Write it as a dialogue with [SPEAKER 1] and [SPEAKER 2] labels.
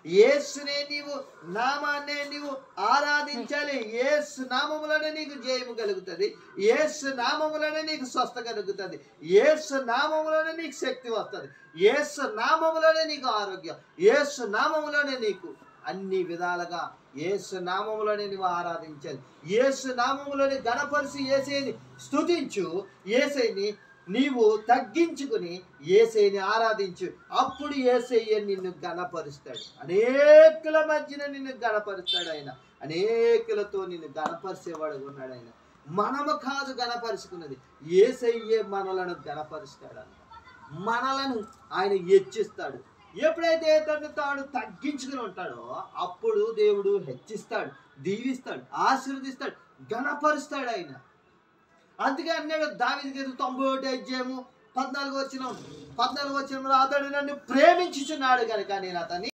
[SPEAKER 1] యేసునే నీవు నామాన్నే నీవు ఆరాధించాలి. యేసు నామములోనే నీకు జయము కలుగుతుంది. యేసు నామములోనే నీకు స్వస్థ కలుగుతుంది. యేసు నామములోనే నీకు శక్తి వస్తుంది. యేసు నామములోనే నీకు ఆరోగ్యం. యేసు నామములోనే నీకు అన్ని విధాలుగా యేసు నామములోనే నీవు ఆరాధించాలి. యేసు నామములోనే గణపరిచి యేసయ్యని స్తుతించు. యేసయ్యని నీవు తగ్గించుకుని యేసయ్యని ఆరాధించు. అప్పుడు యేసయ్య నిన్ను గణపరుస్తాడు. అనేకుల మధ్యన నిన్ను గణపరుస్తాడు ఆయన. అనేకులతో నిన్ను గణపరిచేవాడు ఉన్నాడు ఆయన. మనము కాదు గణపరుచుకున్నది, యేసయ్యే మనలను గణపరుస్తాడు అంట. మనలను ఆయన హెచ్చిస్తాడు. ఎప్పుడైతే తను తాను తగ్గించుకుని ఉంటాడో అప్పుడు దేవుడు హెచ్చిస్తాడు, దీవిస్తాడు, ఆశీర్వదిస్తాడు, గణపరుస్తాడు ఆయన. అందుకే అన్నాడు దావీదు 91 అధ్యాయము 14 వచనం, అతడు నన్ను ప్రేమించుచున్నాడు కనుక నేను అతన్ని